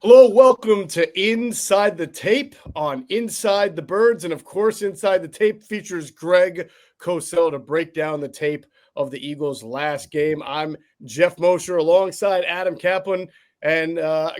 Hello, welcome to Inside the Tape on Inside the Birds. And of course, Inside the Tape features Greg Cosell to break down the tape of the Eagles' last game. I'm Geoff Mosher alongside Adam Caplan. And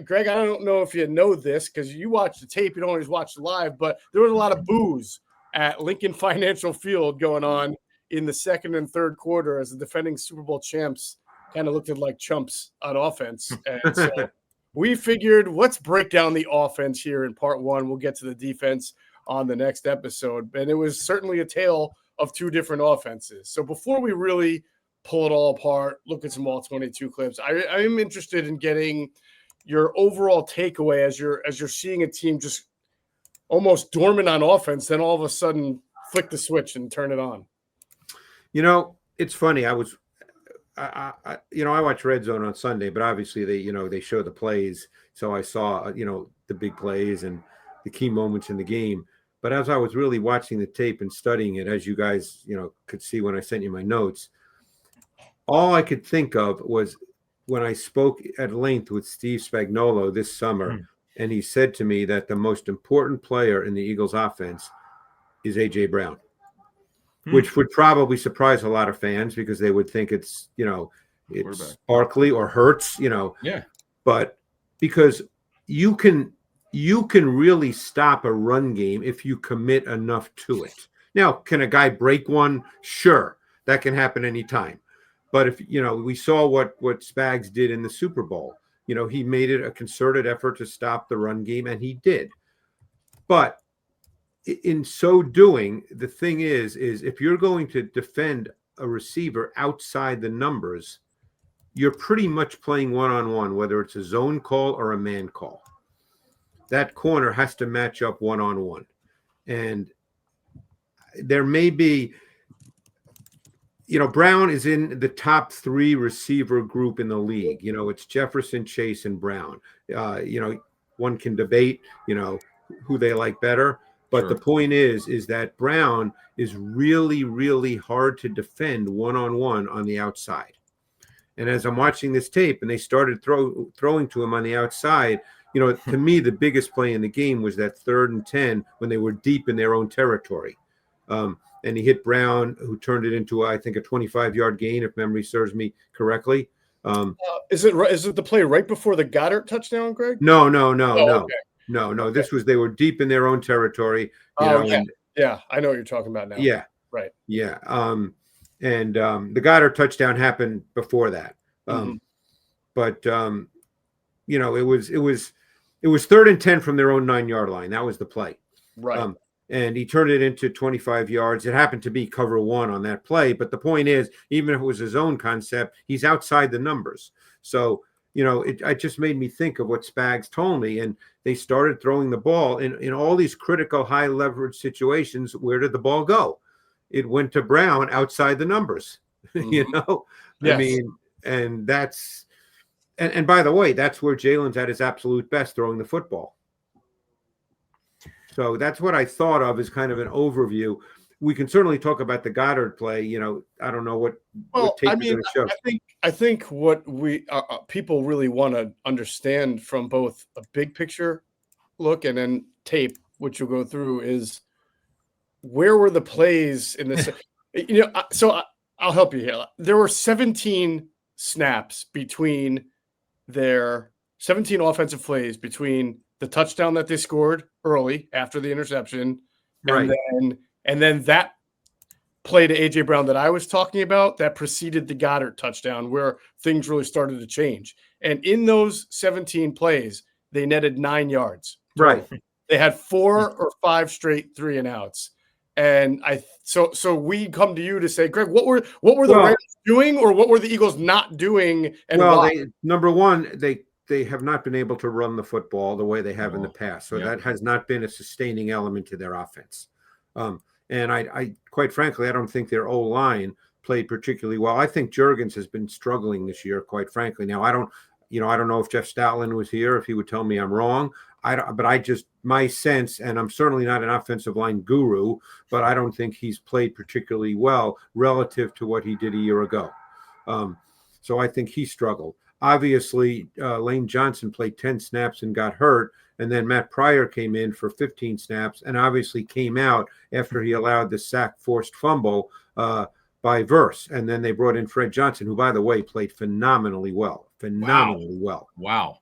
Greg, I don't know if you know this because you watch the tape, you don't always watch it live, but there was a lot of boos at Lincoln Financial Field going on in the second and third quarter as the defending Super Bowl champs kind of looked like chumps on offense. And so we figured let's break down the offense here in part one. We'll get to the defense on the next episode. And it was certainly a tale of two different offenses. So before we really pull it all apart, look at some all 22 clips, I am interested in getting your overall takeaway as you're seeing a team just almost dormant on offense, then all of a sudden flick the switch and turn it on. You know, it's funny. I watch Red Zone on Sunday, but obviously they show the plays. So I saw, the big plays and the key moments in the game. But as I was really watching the tape and studying it, as you guys, could see when I sent you my notes, all I could think of was when I spoke at length with Steve Spagnuolo this summer, and he said to me that the most important player in the Eagles offense is A.J. Brown. Which would probably surprise a lot of fans because they would think it's Barkley or Hurts, Yeah. But because you can really stop a run game if you commit enough to it. Now, can a guy break one? Sure, that can happen anytime. But if we saw what Spags did in the Super Bowl. He made it a concerted effort to stop the run game, and he did. But in so doing, the thing is if you're going to defend a receiver outside the numbers, you're pretty much playing one-on-one, whether it's a zone call or a man call. That corner has to match up one-on-one. And there may be, Brown is in the top three receiver group in the league. It's Jefferson, Chase, and Brown. One can debate, who they like better. But the point is that Brown is really, really hard to defend one-on-one on the outside. And as I'm watching this tape and they started throwing to him on the outside, to me, the biggest play in the game was that 3rd and 10 when they were deep in their own territory. And he hit Brown, who turned it into, I think, a 25-yard gain, if memory serves me correctly. Is it the play right before the Goedert touchdown, Greg? No. Okay. No. They were deep in their own territory. Yeah. I know what you're talking about now. Yeah. Right. Yeah. And the Goedert touchdown happened before that. But it was 3rd and 10 from their own 9-yard line. That was the play. Right. And he turned it into 25 yards. It happened to be cover one on that play. But the point is, even if it was his own concept, he's outside the numbers. So, it just made me think of what Spags told me. And they started throwing the ball in all these critical high leverage situations. Where did the ball go? It went to Brown outside the numbers, Yes. I mean, and that's, and by the way, that's where Jalen's at his absolute best throwing the football. So that's what I thought of as kind of an overview. We can certainly talk about the Goedert play. I don't know what tape you're going to show. I think what we people really want to understand from both a big picture look and then tape, which you'll go through, is where were the plays in this? So I'll help you here. There were 17 snaps between their 17 offensive plays between the touchdown that they scored early after the interception, Right. And then that play to A.J. Brown that I was talking about that preceded the Goedert touchdown where things really started to change. And in those 17 plays, they netted 9 yards. Right. They had 4 or 5 straight 3-and-outs. And so we come to you to say, Greg, what were the Rams doing, or what were the Eagles not doing? And why? Number one, they have not been able to run the football the way they have in the past. So that has not been a sustaining element to their offense. And I quite frankly, I don't think their O-line played particularly well. I think Juergens has been struggling this year, quite frankly. Now, I don't know if Jeff Stoutland was here, if he would tell me I'm wrong. My sense, and I'm certainly not an offensive line guru, but I don't think he's played particularly well relative to what he did a year ago. So I think he struggled. Obviously, Lane Johnson played 10 snaps and got hurt. And then Matt Pryor came in for 15 snaps and obviously came out after he allowed the sack forced fumble by Verse. And then they brought in Fred Johnson, who, by the way, played phenomenally well. Wow.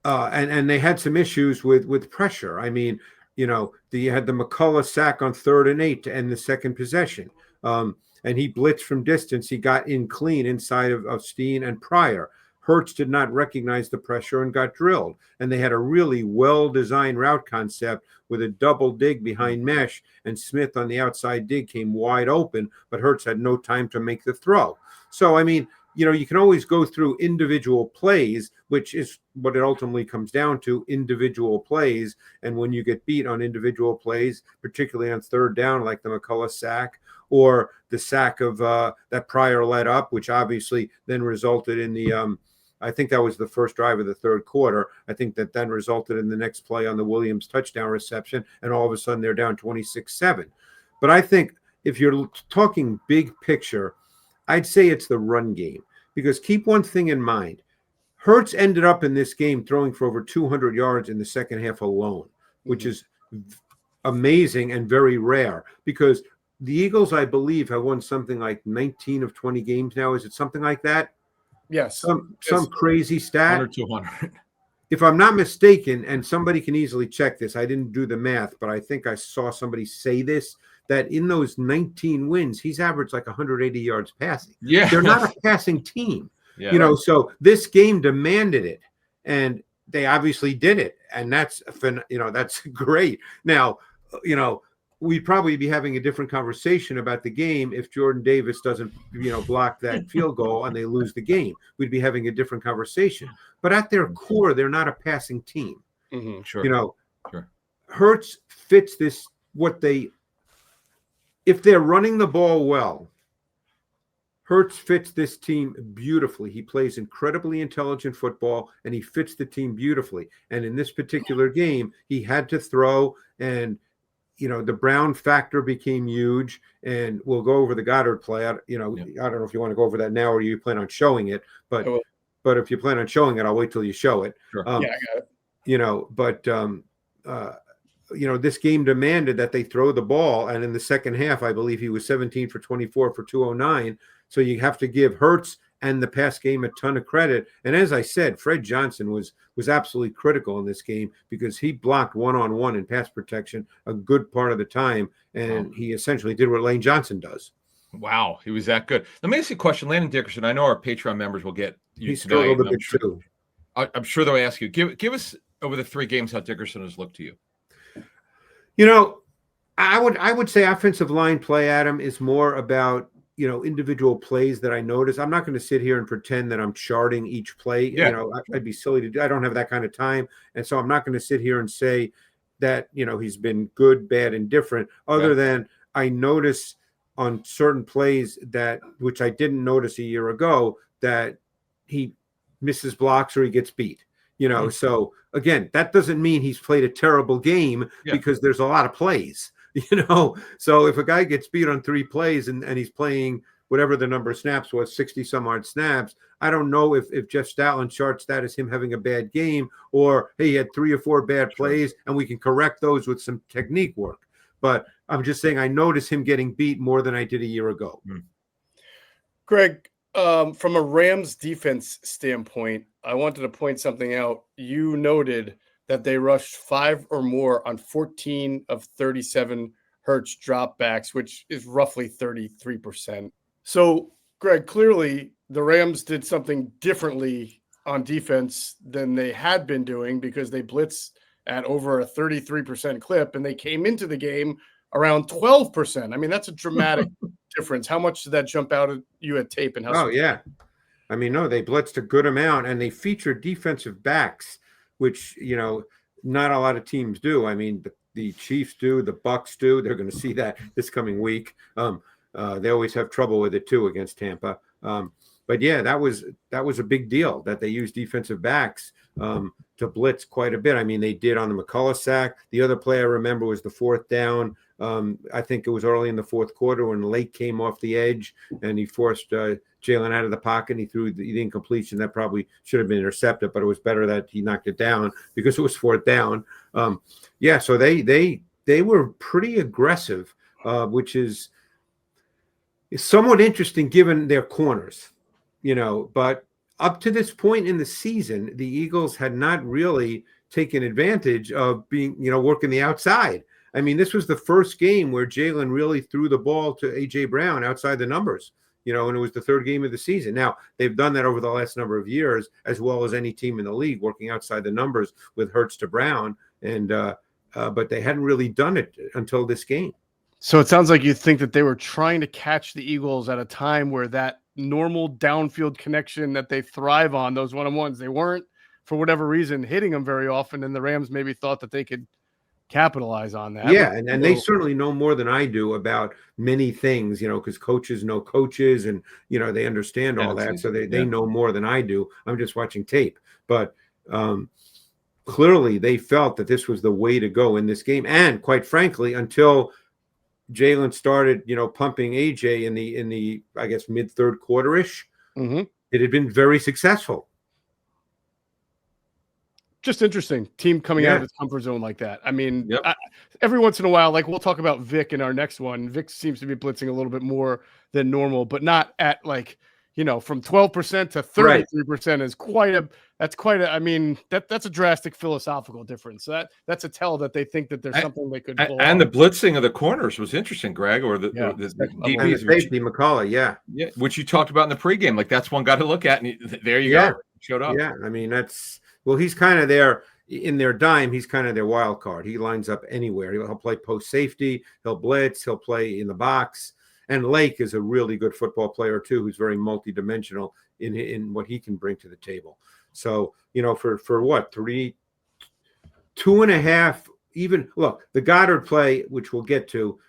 And they had some issues with pressure. I mean, you had the McCullough sack on 3rd and 8 to end the second possession. And he blitzed from distance. He got in clean inside of Steen and Pryor. Hurts did not recognize the pressure and got drilled. And they had a really well-designed route concept with a double dig behind mesh, and Smith on the outside dig came wide open, but Hurts had no time to make the throw. So, I mean, you can always go through individual plays, which is what it ultimately comes down to, individual plays. And when you get beat on individual plays, particularly on 3rd down, like the McCullough sack, or the sack of that Pryor let up, which obviously then resulted in the I think that was the first drive of the 3rd quarter. I think that then resulted in the next play on the Williams touchdown reception, and all of a sudden they're down 26-7. But I think if you're talking big picture, I'd say it's the run game, because keep one thing in mind. Hurts ended up in this game throwing for over 200 yards in the second half alone, which is amazing and very rare, because the Eagles, I believe, have won something like 19 of 20 games now. Is it something like that? Yes. Some crazy stat. 100 to 100. If I'm not mistaken, and somebody can easily check this, I didn't do the math, but I think I saw somebody say this, that in those 19 wins, he's averaged like 180 yards passing. Yeah. They're not a passing team. Yeah. So this game demanded it, and they obviously did it. And that's great. Now, we'd probably be having a different conversation about the game if Jordan Davis doesn't, block that field goal and they lose the game. We'd be having a different conversation. But at their core, they're not a passing team. Mm-hmm. Sure. Sure. Hurts fits this, if they're running the ball well, Hurts fits this team beautifully. He plays incredibly intelligent football, and he fits the team beautifully. And in this particular game, he had to throw, and the Brown factor became huge, and we'll go over the Goedert play. I don't know if you want to go over that now or you plan on showing it, but if you plan on showing it, I'll wait till you show it. Sure. Yeah, I got it. This game demanded that they throw the ball, and in the second half, I believe he was 17 for 24 for 209. So you have to give Hurts and the pass game a ton of credit. And as I said, Fred Johnson was absolutely critical in this game, because he blocked one-on-one in pass protection a good part of the time, and he essentially did what Lane Johnson does. Wow, he was that good. Let me ask you a question, Landon Dickerson. I know our Patreon members will get you. He struggled a bit too. I'm sure they'll ask you. Give us over the 3 games how Dickerson has looked to you. I would say offensive line play, Adam, is more about individual plays that I notice. I'm not going to sit here and pretend that I'm charting each play. Yeah. I'd be silly to do. I don't have that kind of time, and so I'm not going to sit here and say that he's been good, bad, and different. Other than I notice on certain plays which I didn't notice a year ago, that he misses blocks or he gets beat. So again, that doesn't mean he's played a terrible game, because there's a lot of plays. So if a guy gets beat on 3 plays and he's playing whatever the number of snaps was, 60 some odd snaps, I don't know if Jeff Stoutland charts that as him having a bad game, or hey, he had 3 or 4 bad plays and we can correct those with some technique work. But I'm just saying I noticed him getting beat more than I did a year ago. Greg, from a Rams defense standpoint, I wanted to point something out. You noted that they rushed 5 or more on 14 of 37 Hurts dropbacks, which is roughly 33%. So, Greg, clearly the Rams did something differently on defense than they had been doing, because they blitzed at over a 33% clip, and they came into the game around 12%. I mean, that's a dramatic difference. How much did that jump out at you at tape? And how? Oh, yeah. I mean, no, they blitzed a good amount, and they featured defensive backs, which, not a lot of teams do. I mean, the Chiefs do, the Bucks do. They're going to see that this coming week. They always have trouble with it too against Tampa. but yeah, that was a big deal that they used defensive backs to blitz quite a bit. I mean, they did on the McCullough sack. The other play I remember was the fourth down. I think it was early in the fourth quarter when Lake came off the edge and he forced Jalen out of the pocket. And he threw the incompletion that probably should have been intercepted, but it was better that he knocked it down because it was fourth down. Yeah, so they were pretty aggressive, which is somewhat interesting given their corners, but up to this point in the season, the Eagles had not really taken advantage of being, working the outside. I mean, this was the first game where Jalen really threw the ball to A.J. Brown outside the numbers, and it was the third game of the season. Now, they've done that over the last number of years, as well as any team in the league, working outside the numbers with Hurts to Brown, and but they hadn't really done it until this game. So it sounds like you think that they were trying to catch the Eagles at a time where that normal downfield connection that they thrive on, those one-on-ones, they weren't, for whatever reason, hitting them very often, and the Rams maybe thought that they could capitalize on that. Yeah, and they certainly know more than I do about many things, because coaches know coaches and, they understand all that. So they know more than I do. I'm just watching tape. But clearly they felt that this was the way to go in this game. And quite frankly, until Jalen started, pumping AJ in the I guess mid third quarter-ish, it had been very successful. Just interesting team coming out of its comfort zone like that. I mean, every once in a while, like we'll talk about Vic in our next one. Vic seems to be blitzing a little bit more than normal, but not at like, from 12% to 33% is quite a, I mean, that's a drastic philosophical difference. So that's a tell that they think that there's something they could pull and off. the blitzing of the corners was interesting, Greg, or the DBs, and the safety, McCullough, which you talked about in the pregame. Like that's one guy to look at, and there you go, showed up. Yeah, I mean he's kind of there in their dime. He's kind of their wild card. He lines up anywhere. He'll play post safety. He'll blitz. He'll play in the box. And Lake is a really good football player too, who's very multidimensional in what he can bring to the table. So for what 2.5, even look the Goedert play, which we'll get to.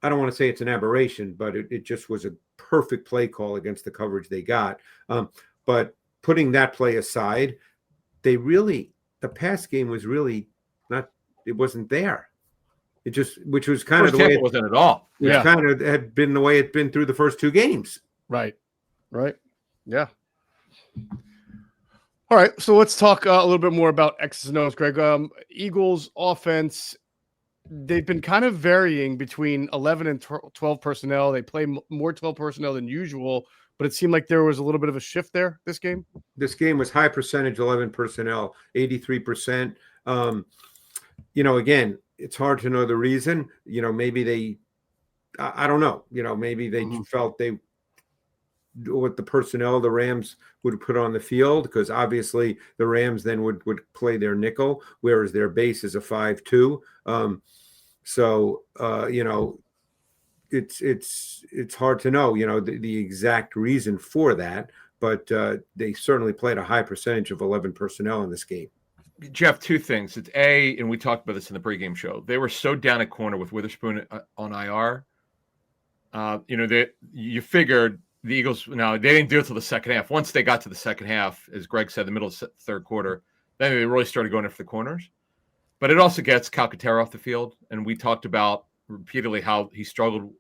I don't want to say it's an aberration, but it just was a perfect play call against the coverage they got. But putting that play aside, the pass game was really not. It wasn't there. It just, which was kind of the way it wasn't at all. Which kind of had been the way it's been through the first two games. Right. Yeah. All right. So let's talk a little bit more about X's and O's, Greg. Eagles offense, they've been kind of varying between 11 and 12 personnel. They play more 12 personnel than usual, but it seemed like there was a little bit of a shift there this game. This game was high percentage 11 personnel, 83%. Again, it's hard to know the reason. Maybe I don't know. Maybe they felt with the personnel the Rams would put on the field, because obviously the Rams then would play their nickel, whereas their base is a 5-2. It's hard to know, the exact reason for that, but they certainly played a high percentage of 11 personnel in this game. Geoff, two things. It's and we talked about this in the pregame show. They were so down at corner with Witherspoon on IR. You figured the Eagles. Now they didn't do it till the second half. Once they got to the second half, as Greg said, the middle of the third quarter, then they really started going in for the corners. But it also gets Calcaterra off the field, and we talked about repeatedly how he struggled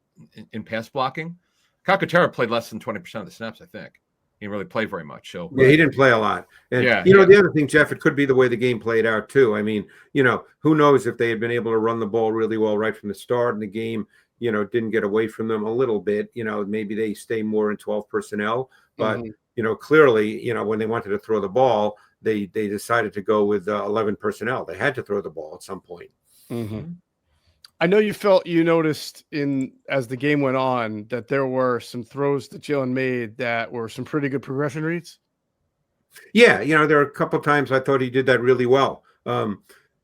in pass blocking. Calcaterra played less than 20% of the snaps, I think. He didn't really play very much. So he didn't play a lot. And the other thing, Geoff, it could be the way the game played out too. I mean, who knows if they had been able to run the ball really well right from the start, and the game, didn't get away from them a little bit. Maybe they stay more in 12 personnel. But clearly, when they wanted to throw the ball, they decided to go with 11 personnel. They had to throw the ball at some point. Mm-hmm. I know you noticed as the game went on that there were some throws that Jalen made that were some pretty good progression reads. Yeah, there are a couple of times I thought he did that really well. And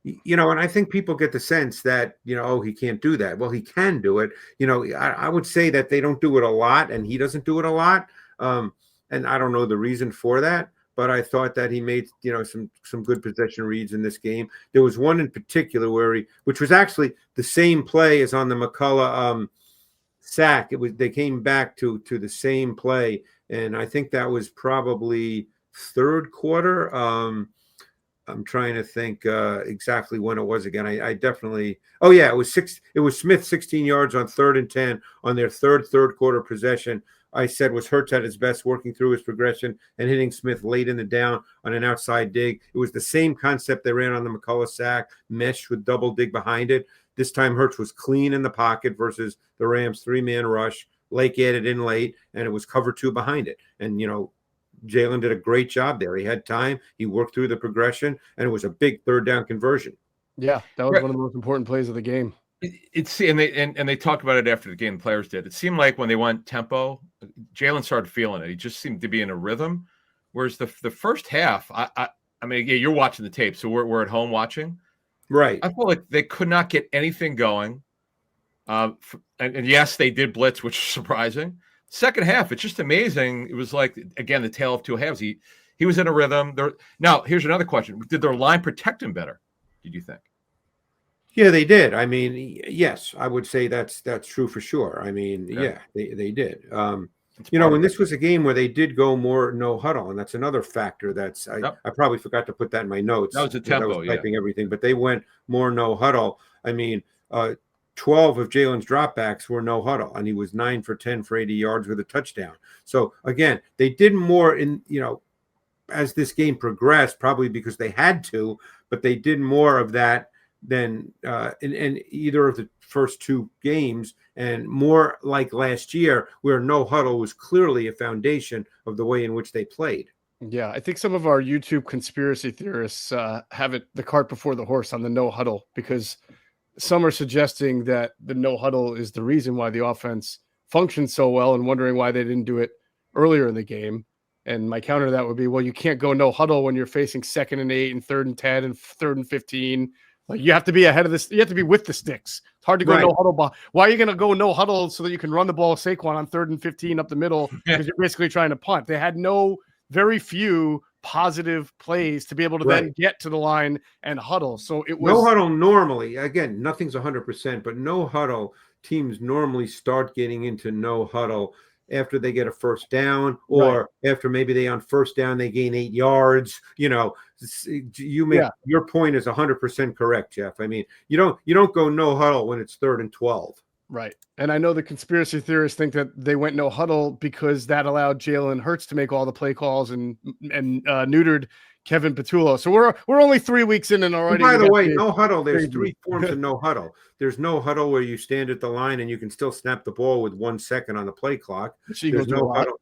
I think people get the sense that, he can't do that. Well, he can do it. I would say that they don't do it a lot, and he doesn't do it a lot. And I don't know the reason for that, but I thought that he made, some good possession reads in this game. There was one in particular which was actually the same play as on the McCullough sack. They came back to the same play, and I think that was probably third quarter. I'm trying to think exactly when it was again. I definitely. Oh yeah, it was Smith 16 yards on 3rd and 10 on their third quarter possession. I said was Hurts at his best, working through his progression and hitting Smith late in the down on an outside dig. It was the same concept they ran on the McCullough sack, mesh with double dig behind it. This time Hurts was clean in the pocket versus the Rams 3-man rush. Lake added in late, and it was cover 2 behind it. And Jalen did a great job there. He had time. He worked through the progression, and it was a big 3rd down conversion. Yeah, that was one of the most important plays of the game. They talked about it after the game. The players did. It seemed like when they went tempo, Jalen started feeling it. He just seemed to be in a rhythm. Whereas the first half, I mean, yeah, you're watching the tape, so we're at home watching. Right. I felt like they could not get anything going. And yes, they did blitz, which is surprising. Second half, it's just amazing. It was like, again, the tale of two halves. He was in a rhythm. Now, here's another question. Did their line protect him better, did you think? Yeah, they did. I mean, yes, I would say that's true for sure. I mean, yeah, they did. When this was a game where they did go more no huddle, and that's another factor. I probably forgot to put that in my notes. That was the tempo. I was typing everything, but they went more no huddle. I mean, 12 of Jalen's dropbacks were no huddle, and he was 9 for 10 for 80 yards with a touchdown. So again, they did more as this game progressed, probably because they had to, but they did more of that than in either of the first 2 games, and more like last year, where no huddle was clearly a foundation of the way in which they played. Yeah, I think some of our YouTube conspiracy theorists have the cart before the horse on the no huddle, because some are suggesting that the no huddle is the reason why the offense functioned so well, and wondering why they didn't do it earlier in the game. And my counter to that would be, well, you can't go no huddle when you're facing 2nd and 8 and 3rd and 10 and 3rd and 15. Like, you have to be ahead of this. You have to be with the sticks. It's hard to go no huddle. Why are you going to go no huddle so that you can run the ball with Saquon on 3rd and 15 up the middle? Because you're basically trying to punt. They had very few positive plays to be able to then get to the line and huddle. So it was no huddle normally. Again, nothing's 100%, but no huddle teams normally start getting into no huddle after they get a first down, or after maybe they on first down they gain 8 yards. Your point is 100% correct, Geoff. I mean, you don't go no huddle when it's 3rd and 12. Right. And I know the conspiracy theorists think that they went no huddle because that allowed Jalen Hurts to make all the play calls and neutered KevinPatullo. So we're only 3 weeks in, and already. And by the way, no huddle. There's 3 forms of no huddle. There's no huddle where you stand at the line and you can still snap the ball with 1 second on the play clock. There's no huddle,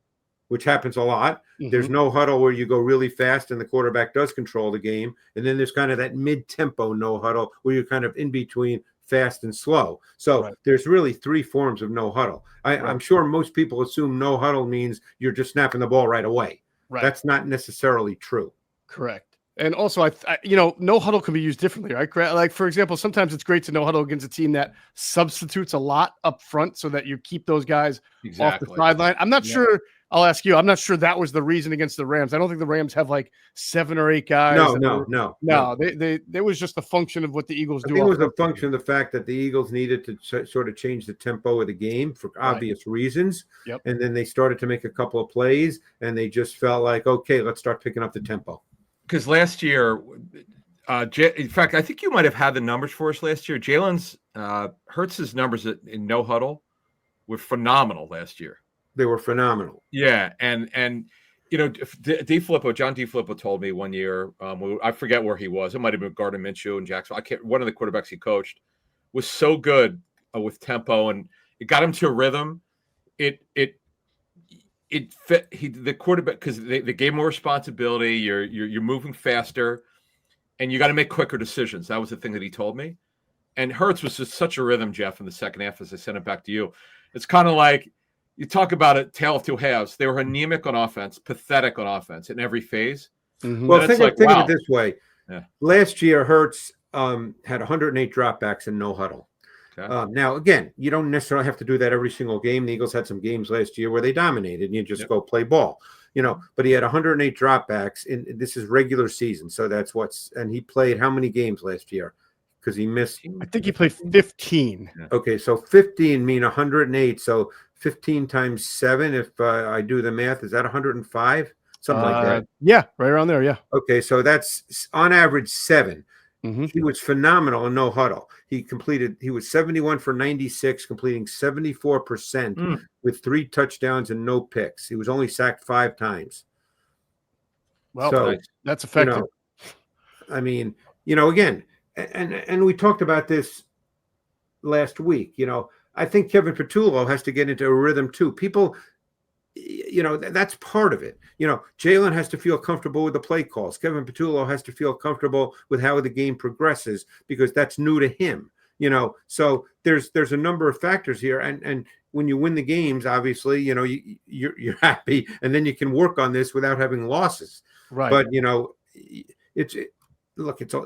which happens a lot. Mm-hmm. There's no huddle where you go really fast and the quarterback does control the game. And then there's kind of that mid-tempo no huddle where you're kind of in between fast and slow. So there's really 3 forms of no huddle. I'm sure most people assume no huddle means you're just snapping the ball right away. Right. That's not necessarily true. Correct. And also, no huddle can be used differently, right? Like, for example, sometimes it's great to no huddle against a team that substitutes a lot up front so that you keep those guys off the sideline. I'm not sure. I'll ask you. I'm not sure that was the reason against the Rams. I don't think the Rams have like 7 or 8 guys. No. They was just a function of what the Eagles do. I think it was a function of the fact that the Eagles needed to sort of change the tempo of the game for obvious reasons. Yep. And then they started to make a couple of plays, and they just felt like, okay, let's start picking up the tempo. Because last year, in fact, I think you might have had the numbers for us last year. Jalen's Hurts's numbers in no huddle were phenomenal last year. They were phenomenal. Yeah, and John DeFilippo told me one year, I forget where he was. It might have been Gardner Minshew in Jacksonville. One of the quarterbacks he coached was so good with tempo, and it got him to a rhythm. It fit the quarterback because they gave more responsibility. You're moving faster, and you got to make quicker decisions. That was the thing that he told me. And Hurts was just such a rhythm, Geoff, in the second half. As I sent it back to you, it's kind of like you talk about a tale of two halves. They were anemic on offense, pathetic on offense in every phase. Mm-hmm. Well, think of it this way. Yeah. Last year, Hurts had 108 dropbacks and no huddle. Okay. Now, again, you don't necessarily have to do that every single game. The Eagles had some games last year where they dominated, and you just go play ball, But he had 108 dropbacks, and this is regular season, so that's and he played how many games last year? Because he missed. I think he played 15. Okay, so 15 mean 108. So 15 times 7, if I do the math, is that 105? Something like that. Yeah, right around there. Yeah. Okay, so that's on average 7. Mm-hmm. He was phenomenal in no huddle. He was 71 for 96, completing 74% with 3 touchdowns and no picks. He was only sacked 5 times. Well, so that's effective. I mean, again, and we talked about this last week. I think KevinPatullo has to get into a rhythm too. People, that's part of it. Jalen has to feel comfortable with the play calls. KevinPatullo has to feel comfortable with how the game progresses because that's new to him. So there's a number of factors here, and when you win the games, obviously, you're happy, and then you can work on this without having losses. Right. But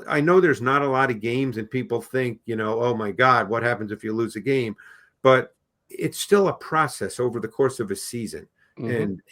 I know there's not a lot of games, and people think, oh my God, what happens if you lose a game? But it's still a process over the course of a season. And,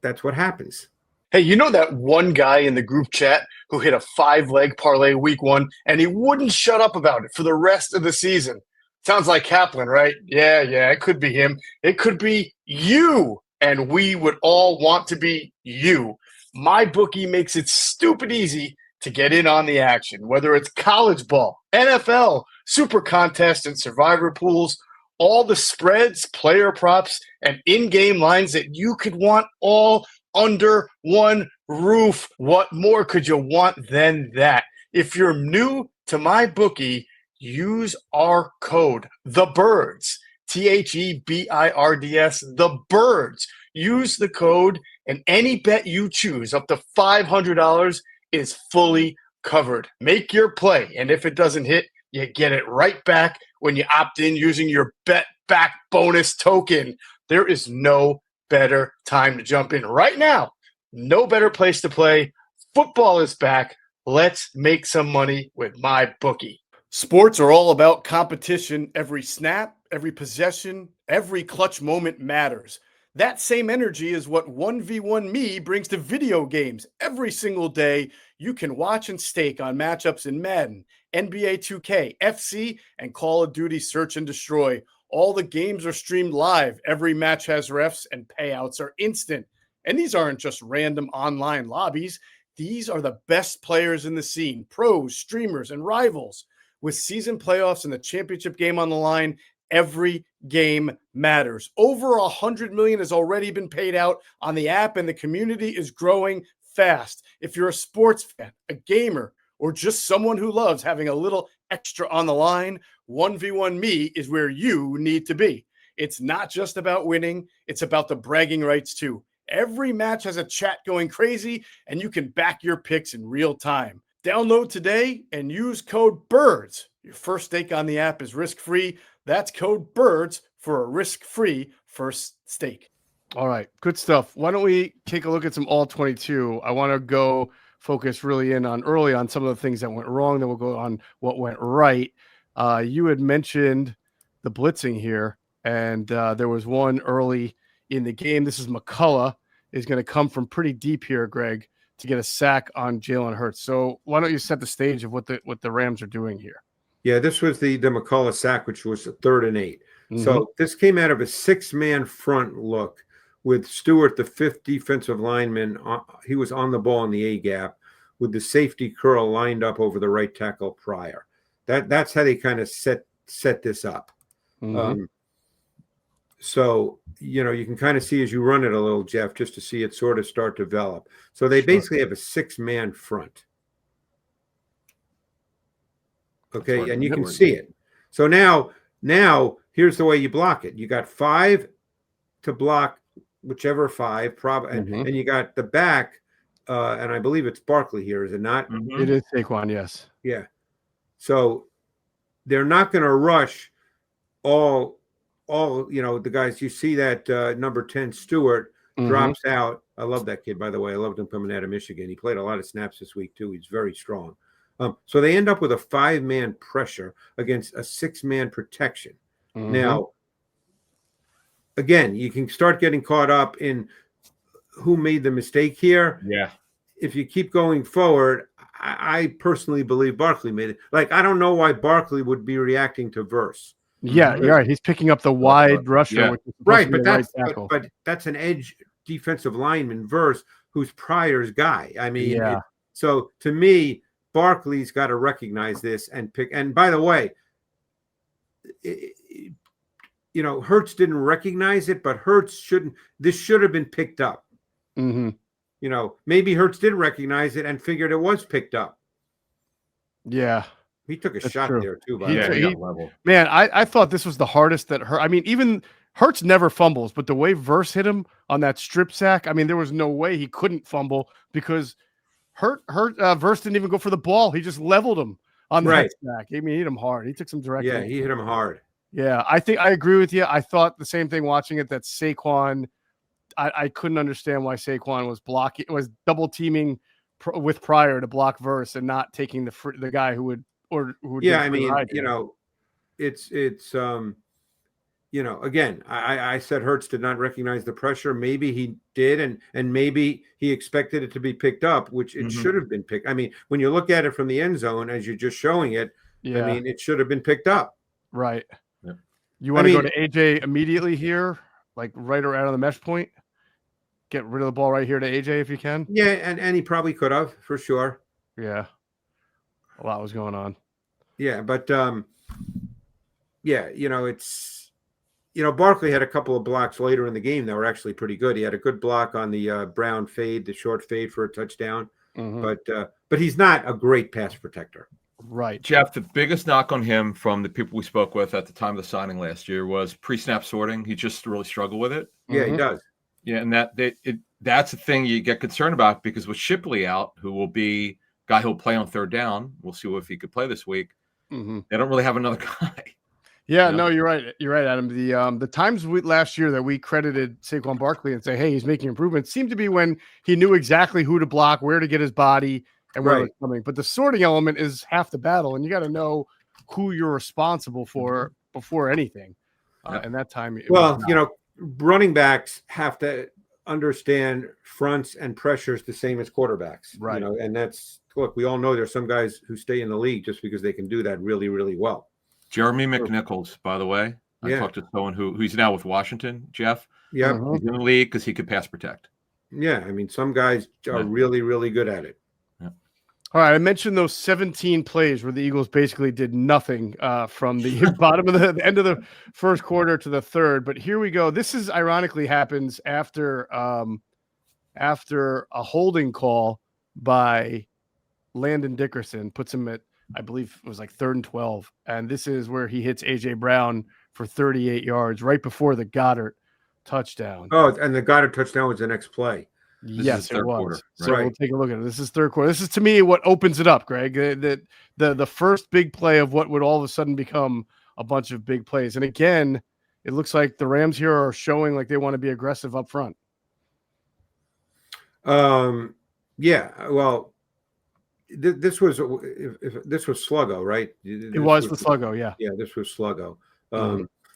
that's what happens. Hey, that one guy in the group chat who hit a 5-leg parlay week 1 and he wouldn't shut up about it for the rest of the season? Sounds like Caplan, right? Yeah, it could be him. It could be you. And we would all want to be you. MyBookie makes it stupid easy to get in on the action, whether it's college ball, NFL, super contest, and survivor pools. All the spreads, player props, and in-game lines that you could want all under one roof. What more could you want than that? If you're new to MyBookie, use our code, THEBIRDS, THEBIRDS, THEBIRDS. Use the code, and any bet you choose up to $500 is fully covered. Make your play, and if it doesn't hit, you get it right back when you opt in using your bet back bonus token. There is no better time to jump in right now. No better place to play. Football is back. Let's make some money with MyBookie. Sports are all about competition. Every snap, every possession, every clutch moment matters. That same energy is what 1v1 Me brings to video games. Every single day, you can watch and stake on matchups in Madden, NBA 2K, FC, and Call of Duty Search and Destroy. All the games are streamed live. Every match has refs, and payouts are instant. And these aren't just random online lobbies. These are the best players in the scene, pros, streamers, and rivals. With season playoffs and the championship game on the line, every game matters. Over $100 million has already been paid out on the app, and the community is growing fast. If you're a sports fan, a gamer, or just someone who loves having a little extra on the line, 1v1 Me is where you need to be. It's not just about winning, it's about the bragging rights too. Every match has a chat going crazy, and you can back your picks in real time. Download today and use code BIRDS. Your first stake on the app is risk-free. That's code BIRDS for a risk-free first stake. All right, good stuff. Why don't we take a look at some all-22? I want to go focus really in on early on some of the things that went wrong. Then we'll go on what went right. You had mentioned the blitzing here, and there was one early in the game. This is McCullough is going to come from pretty deep here, Greg, to get a sack on Jalen Hurts. So why don't you set the stage of what the Rams are doing here? Yeah, this was the McCullough sack, which was 3rd and 8. Mm-hmm. So this came out of a 6-man front look with Stewart, the 5th defensive lineman. He was on the ball in the A gap with the safety curl lined up over the right tackle Pryor. That's how they kind of set this up. Mm-hmm. So, you can kind of see as you run it a little, Geoff, just to see it sort of start to develop. So they basically have a 6-man front. Okay, and you can see it. So now here's the way you block it. You got 5 to block whichever 5, and you got the back, and I believe it's Barkley here, is it not? Mm-hmm. It is Saquon, yes. Yeah. So they're not going to rush all the guys. You see that number 10 Stewart drops out. I love that kid, by the way. I loved him coming out of Michigan. He played a lot of snaps this week too. He's very strong. So they end up with a 5-man pressure against a 6-man protection. Mm-hmm. Now, again, you can start getting caught up in who made the mistake here. Yeah. If you keep going forward, I personally believe Barkley made it. Like, I don't know why Barkley would be reacting to Verse. Yeah, you're right. He's picking up the wide rusher, Yeah. which is supposed Right, to be but the right that's tackle. but that's an edge defensive lineman versus who's Pryor's guy. I mean, Yeah. so to me, Barkley's got to recognize this and pick. And by the way, Hurts didn't recognize it, but Hurts shouldn't. This should have been picked up. Mm-hmm. Maybe Hurts did recognize it and figured it was picked up. Yeah. He took a That's shot true. there too. He got level. Man, I thought this was the hardest that hurt. I mean, even Hurts never fumbles, but the way Verse hit him on that strip sack, I mean, there was no way he couldn't fumble because Verse didn't even go for the ball. He just leveled him on that sack. I mean, he hit him hard. He took some direct. Yeah, he hit him hard. Yeah, I think I agree with you. I thought the same thing watching it, that Saquon, I couldn't understand why Saquon was double teaming with Pryor to block Verse and not taking the guy who would. Yeah, I mean, it's again, I said Hurts did not recognize the pressure. Maybe he did, and maybe he expected it to be picked up, which it should have been picked. I mean, when you look at it from the end zone, as you're just showing it, I mean, it should have been picked up. Right. Yeah. You want to go to AJ immediately here, like right around on the mesh point? Get rid of the ball right here to AJ if you can. Yeah, and he probably could have for sure. Yeah. A lot was going on. Yeah, but it's Barkley had a couple of blocks later in the game that were actually pretty good. He had a good block on the Brown fade, the short fade for a touchdown. But he's not a great pass protector. Right. Geoff, the biggest knock on him from the people we spoke with at the time of the signing last year was pre-snap sorting. He just really struggled with it. Yeah, he does. Yeah, and that's the thing you get concerned about, because with Shipley out, who will be guy who'll play on third down, we'll see if he could play this week. They don't really have another guy. Yeah, no, you're right. You're right, Adam. The times last year that we credited Saquon Barkley and say, hey, he's making improvements, seemed to be when he knew exactly who to block, where to get his body, and where it was coming. But the sorting element is half the battle, and you got to know who you're responsible for before anything. And that time, running backs have to understand fronts and pressures the same as quarterbacks. Right. And that's, look, we all know there's some guys who stay in the league just because they can do that really, really well. Jeremy McNichols, by the way. I talked to someone who's now with Washington, Geoff. Yeah. He's in the league because he could pass protect. Yeah. I mean, some guys are really, really good at it. Yeah. All right. I mentioned those 17 plays where the Eagles basically did nothing from the bottom of the end of the first quarter to the third. But here we go. This is ironically happens after a holding call by Landon Dickerson, puts him at, I believe it was like 3rd and 12. And this is where he hits AJ Brown for 38 yards right before the Goedert touchdown. Oh, and the Goedert touchdown was the next play. Yes, it was. Quarter, So we'll take a look at it. This is third quarter. This is, to me, what opens it up, Greg. The first big play of what would all of a sudden become a bunch of big plays. And again, it looks like the Rams here are showing like they want to be aggressive up front. Yeah. Well, this was Sluggo, right? It was with Sluggo, yeah. Yeah, this was Sluggo.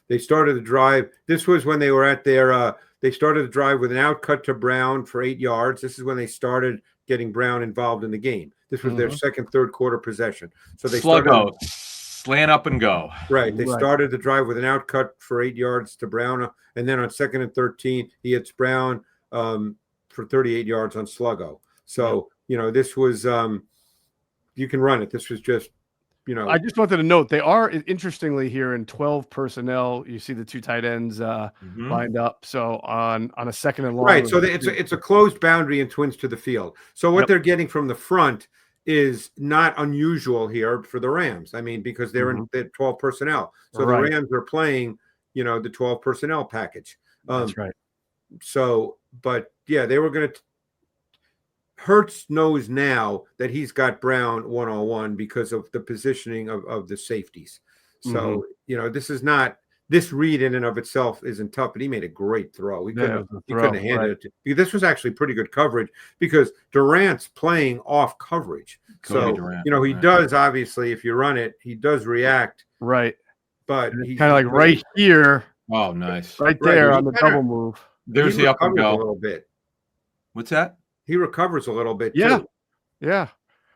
They started the drive. This was when they were at their they started the drive with an outcut to Brown for 8 yards. This is when they started getting Brown involved in the game. This was their second, third quarter possession. So they Sluggo, slant up and go. Right. They started the drive with an outcut for 8 yards to Brown, and then on 2nd and 13, he hits Brown for 38 yards on Sluggo. So this was you can run it. This was just, I just wanted to note they are interestingly here in 12 personnel. You see the two tight ends lined up. So on a second and long, right. So it's a closed boundary and twins to the field. So what they're getting from the front is not unusual here for the Rams. I mean, because they're in the 12 personnel. So the Rams are playing, the 12 personnel package. That's right. So, but yeah, they were going to. Hurts knows now that he's got Brown one-on-one because of the positioning of the safeties. So, this read in and of itself isn't tough, but he made a great throw. He couldn't have handed it to. This was actually pretty good coverage because Durant's playing off coverage. So, he does, obviously, if you run it, he does react. Right. But he's kind of like right here. Oh, nice. Right there on the double move. There's the up and go. A little bit. What's that? He recovers a little bit, too. Yeah.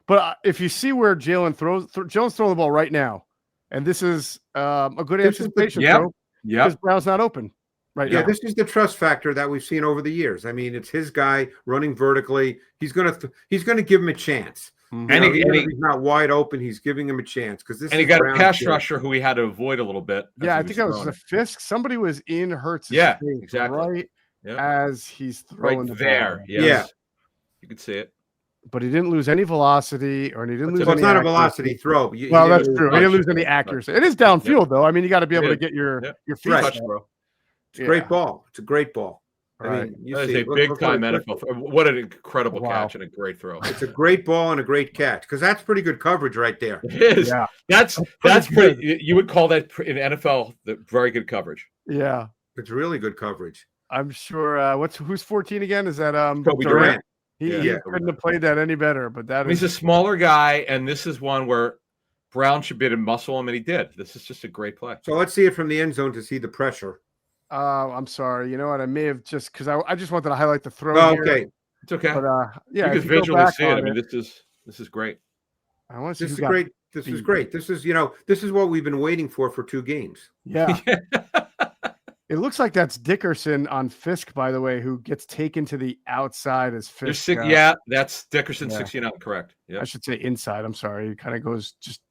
But if you see where Jalen's throwing the ball right now, And this is a good This is the- anticipation Yep. throw Yep. because Brown's not open right Yeah, now. this is the trust factor that we've seen over the years. I mean, it's his guy running vertically. He's gonna give him a chance. Mhm. And Even he if he's not wide open, he's giving him a chance because this. and he is got a Brown's pass game. rusher who he had to avoid a little bit. Yeah, I as he think that was throwing a it. Fisk. Somebody was in Hurts' Yeah, face exactly. right Yep. as he's throwing Right the there. ball. Yes. Yeah. You could see it. But he didn't lose any velocity, or he didn't lose Well, any it's not a accuracy. velocity throw. But Well, he that's didn't lose true. He much. didn't lose any accuracy. It is downfield, though. I mean, you got to be It able to is. get your Yep. feet Right. set. Touch throw. It's a great ball. It's a great ball. Right. I mean, you That is see, a big time look, NFL. What an incredible Wow. catch and a great throw. it's a great ball and a great catch because that's pretty good coverage right there. It is. Yeah. That's pretty pretty. You would call that in NFL the very good coverage. Yeah. It's really good coverage. I'm sure. Who's 14 again? Is that Kobe Durant? Durant. He Yeah. couldn't have played that any better. But that He's is a smaller guy, and this is one where Brown should be able to muscle him, and he did. This is just a great play. So let's see it from the end zone to see the pressure. I'm sorry. You know what? I may have just because I just wanted to highlight the throw. Oh, here, okay. It's okay. But yeah, you if can you go visually back see it. I on mean, this is great. I want to see This who is got- great. This is beat. great. This is this is what we've been waiting for 2 games. Yeah. It looks like that's Dickerson on Fisk, by the way, who gets taken to the outside as There's Fisk. that's Dickerson yeah. 69. Correct. I Yeah. should say inside. I'm sorry. It kind of goes just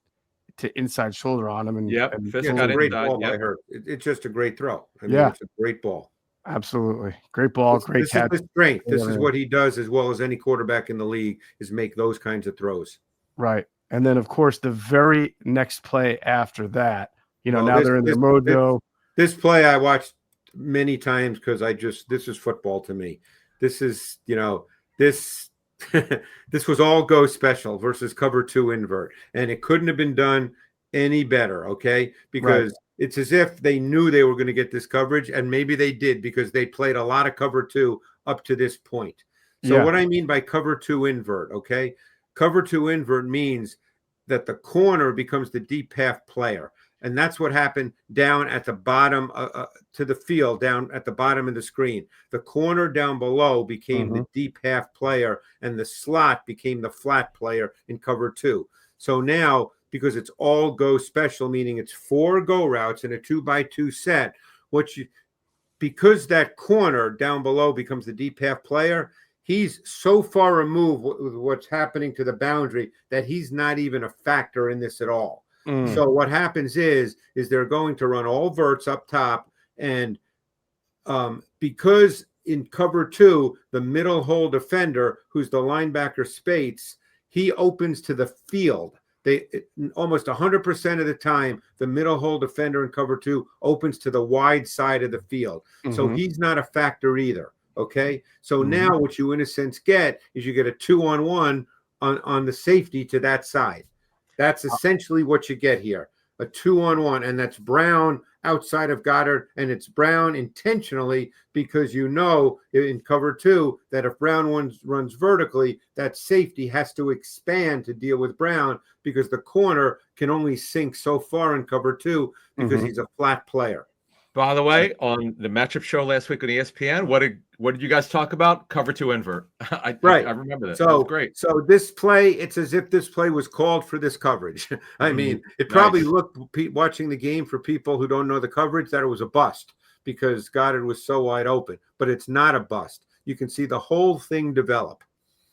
to inside shoulder on him. And, Yep, and Fisk Yeah, it's got a great inside, ball yep. by her. It's just a great throw. I mean, Yeah. it's a great ball. absolutely great ball, great This catch. is his strength. This is Yeah. what he does as well as any quarterback in the league is make those kinds of throws. Right. And then, of course, the very next play after that, Well, now they're in their mode, though. This play I watched many times because this is football to me. This is, this this was all go special versus cover 2 invert. And it couldn't have been done any better, okay? Because it's as if they knew they were going to get this coverage, and maybe they did because they played a lot of cover 2 up to this point. So what I mean by cover 2 invert, okay? Cover 2 invert means that the corner becomes the deep half player. And that's what happened down at the bottom to the field, down at the bottom of the screen. The corner down below became the deep half player, and the slot became the flat player in cover 2. So now, because it's all go special, meaning it's 4 go routes in a 2x2 set, because that corner down below becomes the deep half player, he's so far removed with what's happening to the boundary that he's not even a factor in this at all. So what happens is they're going to run all verts up top, and because in cover 2, the middle hole defender, who's the linebacker Spates, he opens to the field. Almost 100% of the time, the middle hole defender in cover 2 opens to the wide side of the field. So he's not a factor either. Okay. So now what you in a sense get is you get a 2-on-1 on the safety to that side. That's essentially what you get here, a 2-on-1, and that's Brown outside of Goedert, and it's Brown intentionally because in cover 2 that if Brown runs vertically, that safety has to expand to deal with Brown because the corner can only sink so far in cover 2 because he's a flat player. By the way, on the matchup show last week on ESPN, what did you guys talk about? Cover 2 invert. I remember that. So That was great. So this play, it's as if this play was called for this coverage. I mean, it probably looked watching the game for people who don't know the coverage that it was a bust because Goedert was so wide open, but it's not a bust. You can see the whole thing develop.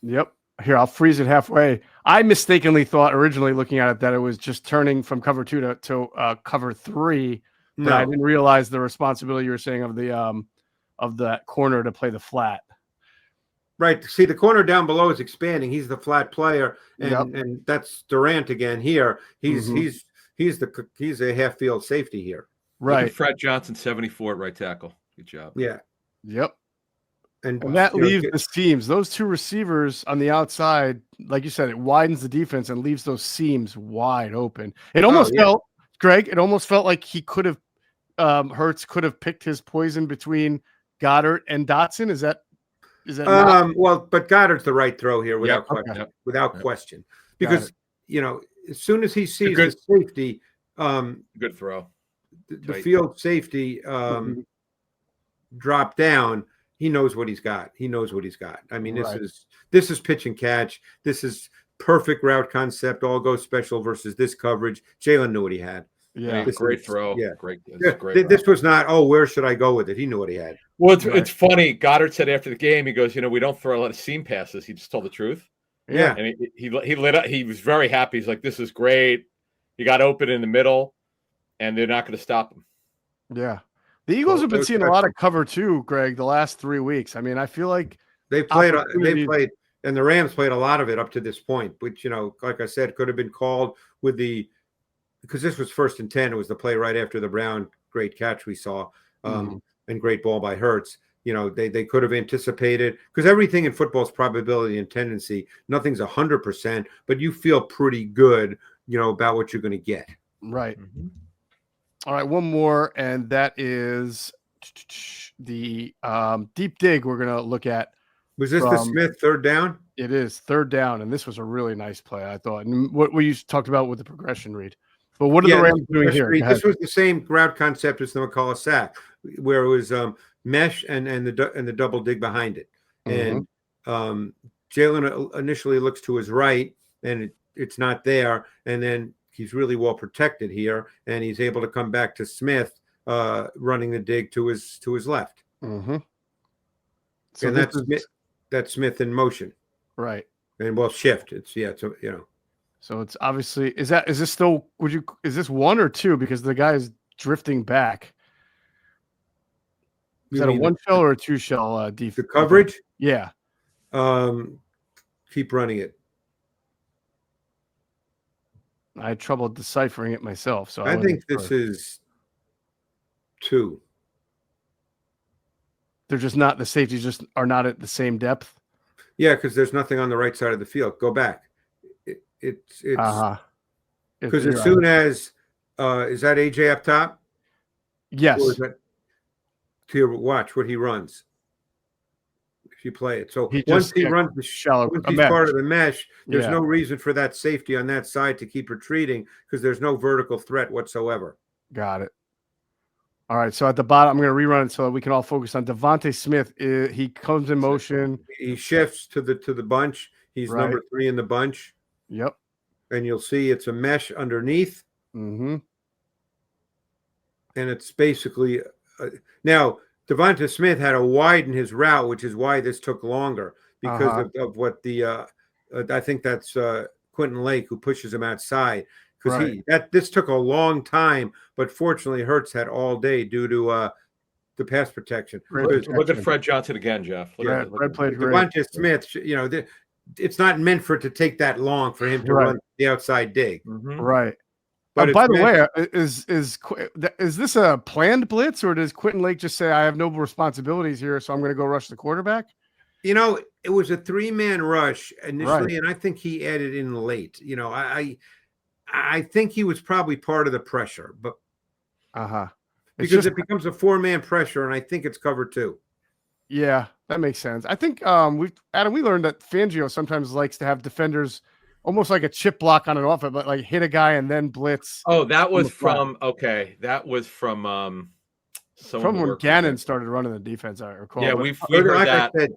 Yep. Here, I'll freeze it halfway. I mistakenly thought originally looking at it that it was just turning from cover 2 to cover 3. But I didn't realize the responsibility you were saying of the corner to play the flat. Right. See, the corner down below is expanding. He's the flat player, and that's Durant again here. He's a half field safety here. Right. Fred Johnson, 74 at right tackle. Good job. Yeah. Yep. And that leaves the seams. Those 2 receivers on the outside, like you said, it widens the defense and leaves those seams wide open. It almost felt, Greg, like he could have, Hurts could have picked his poison between Goedert and Dotson. Is that not? Well, but Goddard's the right throw here without question. Okay. Without question. Because, as soon as he sees the safety, good throw. The field safety drop down, he knows what he's got. I mean, this is pitch and catch. This is perfect route concept, all go special versus this coverage. Jalen knew what he had. Yeah, This great is- throw. yeah. Great. This was not, where should I go with it? He knew what he had. Well, it's funny. Goedert said after the game, he goes, we don't throw a lot of seam passes. He just told the truth. Yeah. And he lit up. He was very happy. He's like, this is great. He got open in the middle, and they're not going to stop him. Yeah. The Eagles have been seeing a lot of cover too, Greg, the last 3 weeks. I mean, I feel like They played, and the Rams played a lot of it up to this point, which, like I said, could have been called because this was 1st and 10. It was the play right after the Brown great catch we saw, and great ball by Hurts. They could have anticipated, because everything in football is probability and tendency. Nothing's 100%, but you feel pretty good, about what you're going to get. Right. Mm-hmm. All right, one more, and that is the deep dig we're going to look at. Was this the Smith 3rd down? It is 3rd down, and this was a really nice play, I thought. And what we talked about with the progression read. But what are the Rams doing here? This was the same route concept as the McCullough sack, where it was mesh and the double dig behind it. And Jalen initially looks to his right, and it's not there, and then he's really well protected here, and he's able to come back to Smith, running the dig to his left. Mm-hmm. So and that's Smith in motion, right? And shift. So it's obviously is this still? Is this 1 or 2? Because the guy is drifting back. Is that a 1 shell or a 2 shell defense? The coverage? Yeah. Keep running it. I had trouble deciphering it myself. So I think this is 2. They're just not, the safeties just are not at the same depth. Yeah, because there's nothing on the right side of the field. Go back. It's because as soon as is that AJ up top? Yes. Or is that, watch what he runs. If you play it, so once he runs the shallow, once he's part of the mesh, there's no reason for that safety on that side to keep retreating because there's no vertical threat whatsoever. Got it. All right, so at the bottom, I'm going to rerun it so that we can all focus on Devontae Smith. He comes in motion. He shifts to the bunch. He's number 3 in the bunch. Yep. And you'll see it's a mesh underneath. Mm-hmm. And it's basically now Devonta Smith had to widen his route, which is why this took longer because of what the I think that's Quentin Lake who pushes him outside. Because this took a long time, but fortunately Hurts had all day due to the pass protection. Look at Fred Johnson again, Geoff. Fred played great. Devonta Smith, it's not meant for it to take that long for him to run the outside dig. Mm-hmm. Right. But by the way, is this a planned blitz, or does Quentin Lake just say, I have no responsibilities here, so I'm going to go rush the quarterback? It was a 3-man rush initially, and I think he added in late. I think he was probably part of the pressure, but because it becomes a 4-man pressure, and I think it's cover 2. Yeah, that makes sense. I think we learned that Fangio sometimes likes to have defenders almost like a chip block on an offense, but like hit a guy and then blitz. Oh, that was from when Gannon started running the defense. I recall. Yeah, we heard that. I said,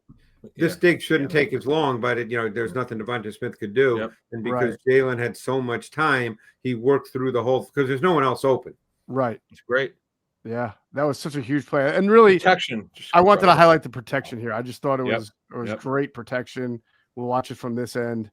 this dig shouldn't take as long, but there's nothing Devonta Smith could do. Yep. And because Jalen had so much time, he worked through the whole because there's no one else open. Right. It's great. Yeah, that was such a huge play. And really protection. I wanted to highlight the protection here. I just thought it was great protection. We'll watch it from this end.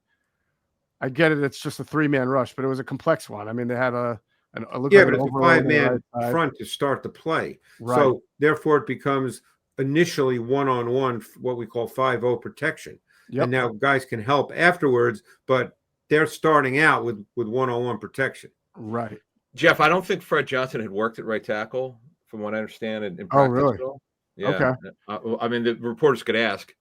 I get it. It's just a 3-man rush, but it was a complex one. I mean, they had but it's a 5-man front to start the play. Right. So therefore it becomes initially 1-on-1, what we call 5-0 protection. Yep. And now guys can help afterwards, but they're starting out with 1-on-1 protection. Right. Geoff, I don't think Fred Johnson had worked at right tackle, from what I understand. In practice. Oh, really? Yeah. Okay. I mean, the reporters could ask.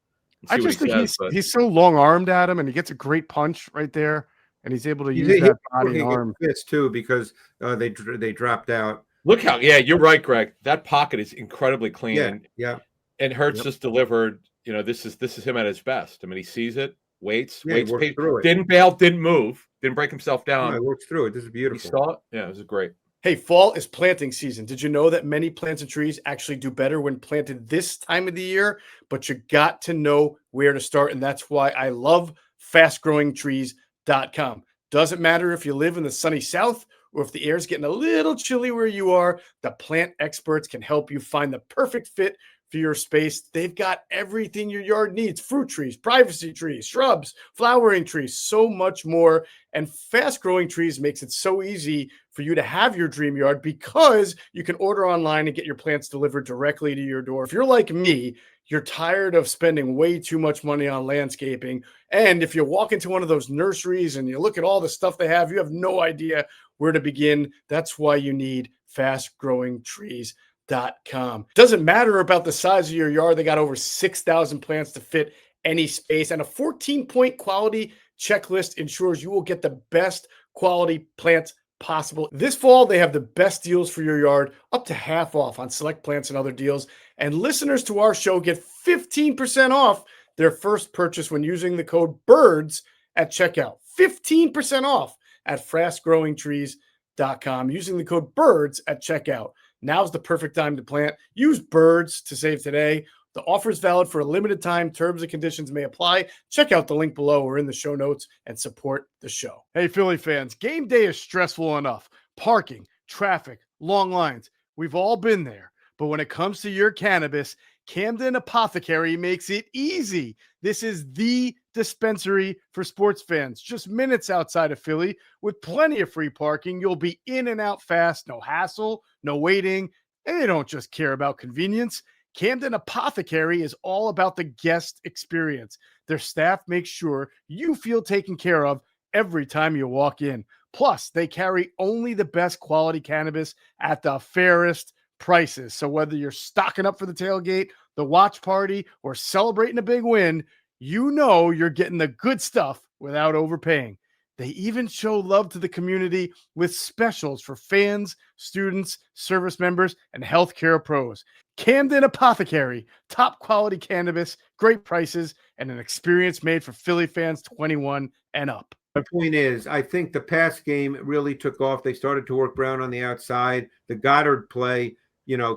I just think he's so long-armed at him, and he gets a great punch right there, and he's able to use that body and arm. Fits too because they dropped out. Look how, you're right, Greg. That pocket is incredibly clean. Yeah. And Hurts just delivered. This is him at his best. I mean, he sees it, waits, through it. Didn't bail, didn't move, didn't break himself down. No, he works through it. This is beautiful. He saw it. Yeah, it was great. Hey, fall is planting season. Did you know that many plants and trees actually do better when planted this time of the year? But you got to know where to start, and that's why I love fastgrowingtrees.com. Doesn't matter if you live in the sunny south or if the air's getting a little chilly where you are, the plant experts can help you find the perfect fit for your space. They've got everything your yard needs: fruit trees, privacy trees, shrubs, flowering trees, so much more. And Fast Growing Trees makes it so easy for you to have your dream yard because you can order online and get your plants delivered directly to your door. If you're like me, you're tired of spending way too much money on landscaping. And if you walk into one of those nurseries and you look at all the stuff they have, you have no idea where to begin. That's why you need FastGrowingTrees.com. Doesn't matter about the size of your yard. They got over 6,000 plants to fit any space, and a 14-point quality checklist ensures you will get the best quality plants possible. This fall, they have the best deals for your yard, up to half off on select plants and other deals. And listeners to our show get 15% off their first purchase when using the code BIRDS at checkout. 15% off at FastGrowingTrees.com using the code BIRDS at checkout. Now's the perfect time to plant. Use BIRDS to save today. The offer is valid for a limited time. Terms and conditions may apply. Check out the link below or in the show notes and support the show. Hey, Philly fans, game day is stressful enough. Parking, traffic, long lines. We've all been there. But when it comes to your cannabis, Camden Apothecary makes it easy. This is the dispensary for sports fans, just minutes outside of Philly with plenty of free parking. You'll be in and out fast, no hassle, no waiting. And they don't just care about convenience. Camden Apothecary is all about the guest experience. Their staff makes sure you feel taken care of every time you walk in. Plus, they carry only the best quality cannabis at the fairest prices. So whether you're stocking up for the tailgate, the watch party, or celebrating a big win, you know you're getting the good stuff without overpaying. They even show love to the community with specials for fans, students, service members, and healthcare pros. Camden Apothecary, top quality cannabis, great prices, and an experience made for Philly fans 21 and up. The point is, I think the pass game really took off. They started to work Brown on the outside. The Goedert play,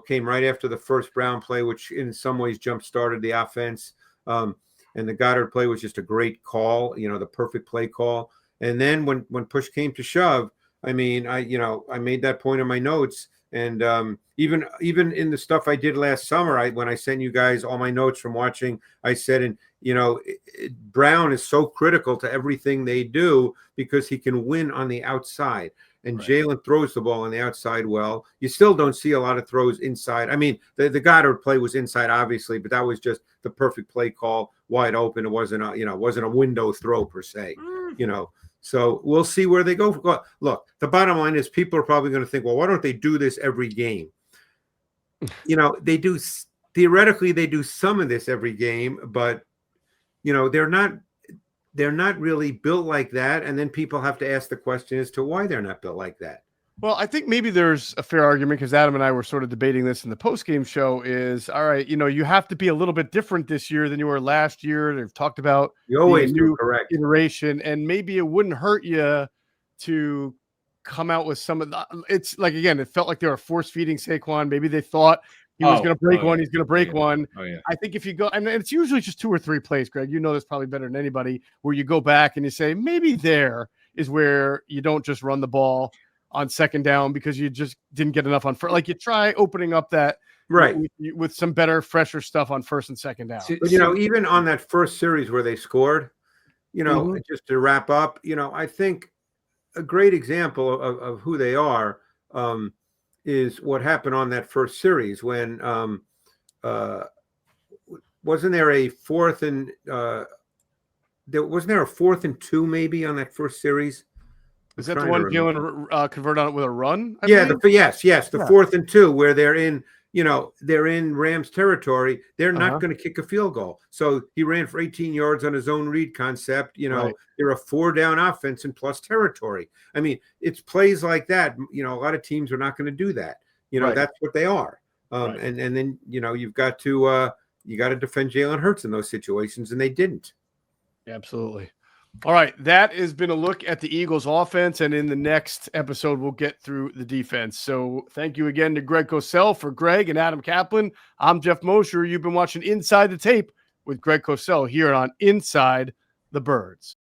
came right after the first Brown play, which in some ways jump-started the offense. And the Goedert play was just a great call, the perfect play call. And then when push came to shove, I made that point in my notes. And even in the stuff I did last summer, when I sent you guys all my notes from watching, I said, Brown is so critical to everything they do because he can win on the outside. And right. Jalen throws the ball on the outside well. You still don't see a lot of throws inside. I mean, the Goedert play was inside, obviously, but that was just the perfect play call, wide open. It wasn't a window throw per se, So we'll see where they go. Look, the bottom line is people are probably going to think, well, why don't they do this every game? They do. Theoretically, they do some of this every game, but, they're not really built like that. And then people have to ask the question as to why they're not built like that. Well, I think maybe there's a fair argument because Adam and I were sort of debating this in the post-game show is, all right, you have to be a little bit different this year than you were last year. They've talked about you always new do, correct iteration, and maybe it wouldn't hurt you to come out with some of the, it's like, again, it felt like they were force feeding Saquon. Maybe they thought he was going to break one. He's going to break one. Oh, yeah. I think if you go, and it's usually just 2 or 3 plays, Greg, you know this probably better than anybody, where you go back and you say, maybe there is where you don't just run the ball on second down because you just didn't get enough on first. Like you try opening up that right with some better, fresher stuff on first and second down. But, even on that first series where they scored, just to wrap up, I think a great example of who they are is what happened on that first series when wasn't there a 4th and 2 maybe on that first series? Is that the one Jalen converted on it with a run? Yes, the 4th and 2 where they're in Rams territory. They're not going to kick a field goal. So he ran for 18 yards on his own read concept. Right. They're a 4-down offense in plus territory. I mean, it's plays like that. A lot of teams are not going to do that. Right. That's what they are. Right. And then you've got to defend Jalen Hurts in those situations, and they didn't. Absolutely. All right, that has been a look at the Eagles offense, and in the next episode, we'll get through the defense. So thank you again to Greg Cosell. For Greg and Adam Caplan, I'm Geoff Mosher. You've been watching Inside the Tape with Greg Cosell here on Inside the Birds.